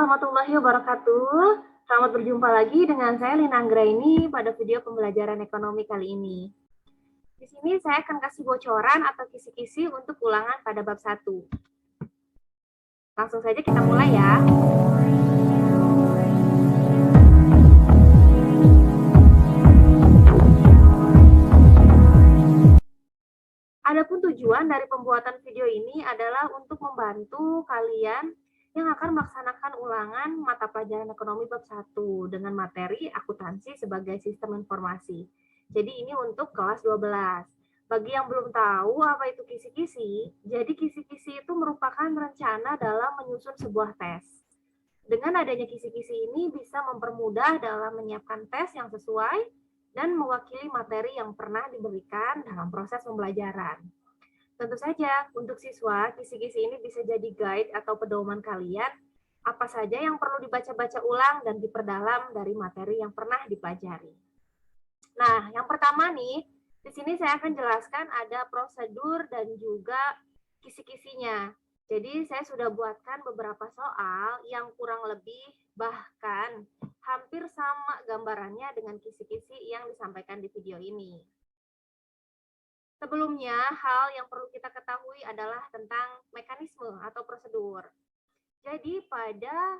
warahmatullahi wabarakatuh. Selamat berjumpa lagi dengan saya Lina Anggraini pada video pembelajaran ekonomi kali ini. Di sini saya akan kasih bocoran atau kisi-kisi untuk ulangan pada bab 1. Langsung saja kita mulai ya. Adapun tujuan dari pembuatan video ini adalah untuk membantu kalian yang akan melaksanakan ulangan mata pelajaran ekonomi bab 1 dengan materi akuntansi sebagai sistem informasi. Jadi ini untuk kelas 12. Bagi yang belum tahu apa itu kisi-kisi, jadi kisi-kisi itu merupakan rencana dalam menyusun sebuah tes. Dengan adanya kisi-kisi ini bisa mempermudah dalam menyiapkan tes yang sesuai dan mewakili materi yang pernah diberikan dalam proses pembelajaran. Tentu saja, untuk siswa, kisi-kisi ini bisa jadi guide atau pedoman kalian apa saja yang perlu dibaca-baca ulang dan diperdalam dari materi yang pernah dipelajari. Nah, yang pertama nih, di sini saya akan jelaskan ada prosedur dan juga kisi-kisinya. Jadi saya sudah buatkan beberapa soal yang kurang lebih bahkan hampir sama gambarannya dengan kisi-kisi yang disampaikan di video ini. Sebelumnya, hal yang perlu kita ketahui adalah tentang mekanisme atau prosedur. Jadi pada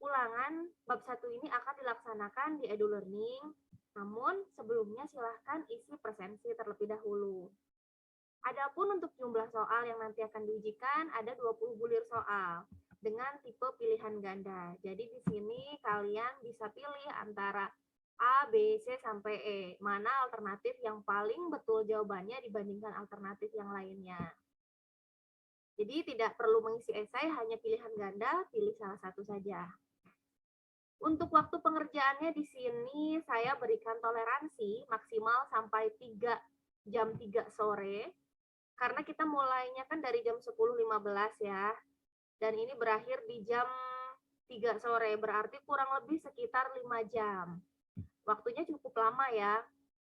ulangan bab 1 ini akan dilaksanakan di edu-learning, namun sebelumnya silahkan isi presensi terlebih dahulu. Adapun untuk jumlah soal yang nanti akan diujikan ada 20 bulir soal dengan tipe pilihan ganda. Jadi di sini kalian bisa pilih antara A, B, C, sampai E. Mana alternatif yang paling betul jawabannya dibandingkan alternatif yang lainnya. Jadi tidak perlu mengisi esai, hanya pilihan ganda, pilih salah satu saja. Untuk waktu pengerjaannya di sini saya berikan toleransi maksimal sampai jam 3 sore. Karena kita mulainya kan dari jam 10.15 ya. Dan ini berakhir di jam 3 sore, berarti kurang lebih sekitar 5 jam. Waktunya cukup lama ya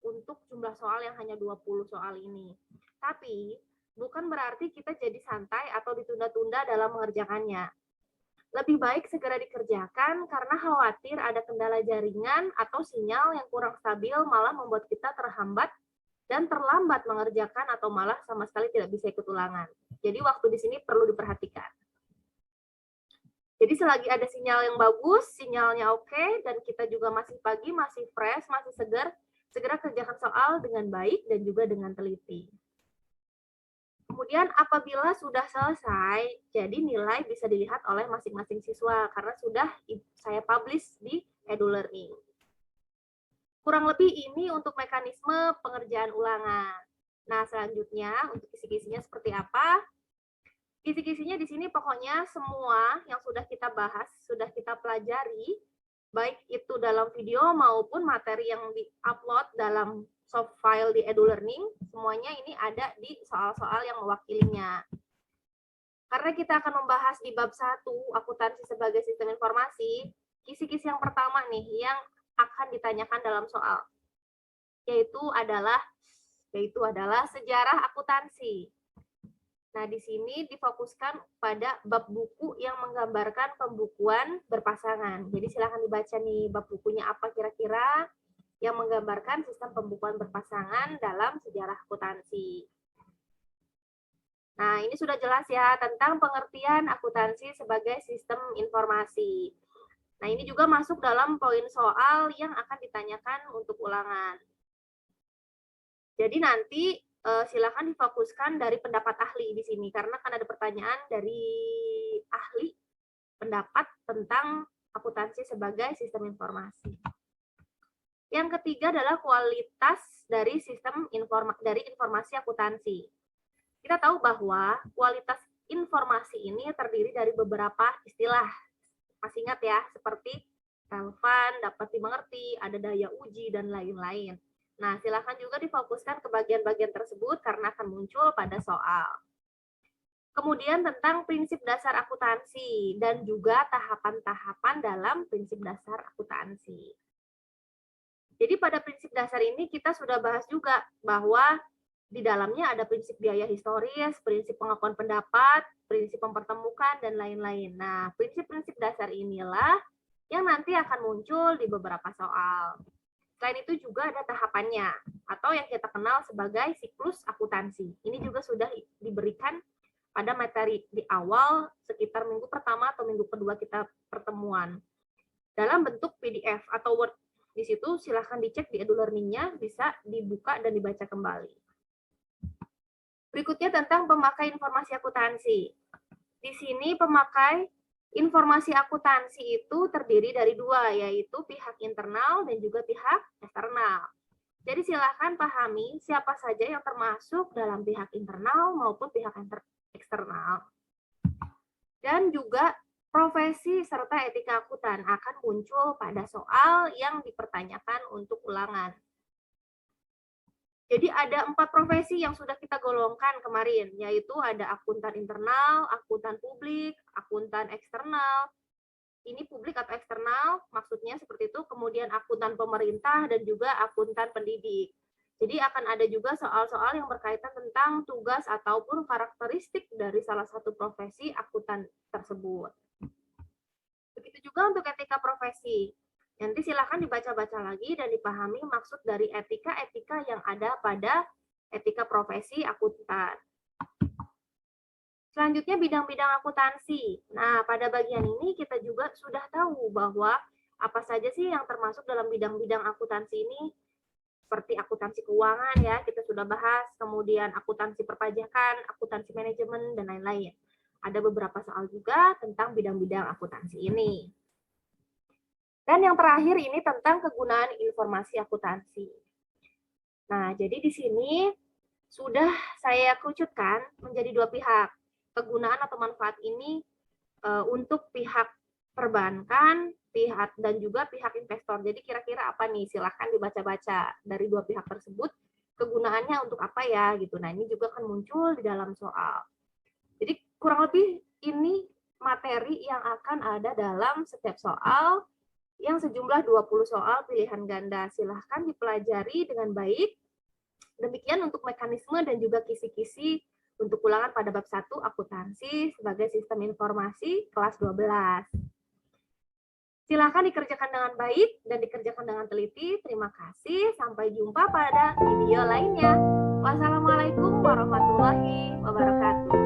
untuk jumlah soal yang hanya 20 soal ini. Tapi bukan berarti kita jadi santai atau ditunda-tunda dalam mengerjakannya. Lebih baik segera dikerjakan karena khawatir ada kendala jaringan atau sinyal yang kurang stabil malah membuat kita terhambat dan terlambat mengerjakan atau malah sama sekali tidak bisa ikut ulangan. Jadi waktu di sini perlu diperhatikan. Jadi selagi ada sinyal yang bagus, sinyalnya oke, dan kita juga masih pagi, masih fresh, masih segar, segera kerjakan soal dengan baik dan juga dengan teliti. Kemudian apabila sudah selesai, jadi nilai bisa dilihat oleh masing-masing siswa karena sudah saya publish di edu-learning. Kurang lebih ini untuk mekanisme pengerjaan ulangan. Nah, selanjutnya untuk kisi-kisinya seperti apa? Kisi-kisinya di sini pokoknya semua yang sudah kita bahas, sudah kita pelajari, baik itu dalam video maupun materi yang di-upload dalam soft file di edu-learning, semuanya ini ada di soal-soal yang mewakilinya. Karena kita akan membahas di bab 1, akuntansi sebagai sistem informasi, kisi-kisi yang pertama nih, yang akan ditanyakan dalam soal, yaitu adalah sejarah akuntansi. Nah, di sini difokuskan pada bab buku yang menggambarkan pembukuan berpasangan. Jadi silakan dibaca nih bab bukunya apa kira-kira yang menggambarkan sistem pembukuan berpasangan dalam sejarah akuntansi. Nah, ini sudah jelas ya tentang pengertian akuntansi sebagai sistem informasi. Nah, ini juga masuk dalam poin soal yang akan ditanyakan untuk ulangan. Jadi nanti silakan difokuskan dari pendapat ahli di sini, karena kan ada pertanyaan dari ahli pendapat tentang akuntansi sebagai sistem informasi. Yang ketiga adalah kualitas dari sistem informasi akuntansi. Kita tahu bahwa kualitas informasi ini terdiri dari beberapa istilah. Masih ingat ya, seperti relevan, dapat dimengerti, ada daya uji, dan lain-lain. Nah, silakan juga difokuskan ke bagian-bagian tersebut karena akan muncul pada soal. Kemudian tentang prinsip dasar akuntansi dan juga tahapan-tahapan dalam prinsip dasar akuntansi. Jadi pada prinsip dasar ini kita sudah bahas juga bahwa Di dalamnya ada prinsip biaya historis, prinsip pengakuan pendapat, prinsip mempertemukan, dan lain-lain. Nah, prinsip-prinsip dasar inilah yang nanti akan muncul di beberapa soal. Selain itu juga ada tahapannya, atau yang kita kenal sebagai siklus akuntansi. Ini juga sudah diberikan pada materi di awal sekitar minggu pertama atau minggu kedua kita pertemuan. Dalam bentuk PDF atau Word. Di situ silahkan dicek di EduLearning-nya, bisa dibuka dan dibaca kembali. Berikutnya tentang pemakai informasi akuntansi. Di sini pemakai informasi akuntansi itu terdiri dari dua, yaitu pihak internal dan juga pihak eksternal. Jadi silakan pahami siapa saja yang termasuk dalam pihak internal maupun pihak eksternal. Dan juga profesi serta etika akuntan akan muncul pada soal yang dipertanyakan untuk ulangan. Jadi ada 4 profesi yang sudah kita golongkan kemarin, yaitu ada akuntan internal, akuntan publik, akuntan eksternal. Ini publik atau eksternal, maksudnya seperti itu. Kemudian akuntan pemerintah dan juga akuntan pendidik. Jadi akan ada juga soal-soal yang berkaitan tentang tugas ataupun karakteristik dari salah satu profesi akuntan tersebut. Begitu juga untuk etika profesi. Nanti silakan dibaca-baca lagi dan dipahami maksud dari etika-etika yang ada pada etika profesi akuntan. Selanjutnya bidang-bidang akuntansi. Nah, pada bagian ini kita juga sudah tahu bahwa apa saja sih yang termasuk dalam bidang-bidang akuntansi ini, seperti akuntansi keuangan ya, kita sudah bahas, kemudian akuntansi perpajakan, akuntansi manajemen, dan lain-lain. Ada beberapa soal juga tentang bidang-bidang akuntansi ini. Dan yang terakhir ini tentang kegunaan informasi akuntansi. Nah, jadi di sini sudah saya kerucutkan menjadi dua pihak. Kegunaan atau manfaat ini untuk pihak perbankan, pihak dan juga pihak investor. Jadi kira-kira apa nih? Silakan dibaca-baca dari dua pihak tersebut. Kegunaannya untuk apa ya gitu. Nah, ini juga akan muncul di dalam soal. Jadi kurang lebih ini materi yang akan ada dalam setiap soal yang sejumlah 20 soal pilihan ganda. Silahkan dipelajari dengan baik. Demikian untuk mekanisme dan juga kisi-kisi untuk ulangan pada bab 1 akuntansi sebagai sistem informasi kelas 12. Silahkan dikerjakan dengan baik dan dikerjakan dengan teliti. Terima kasih. Sampai jumpa pada video lainnya. Wassalamualaikum warahmatullahi wabarakatuh.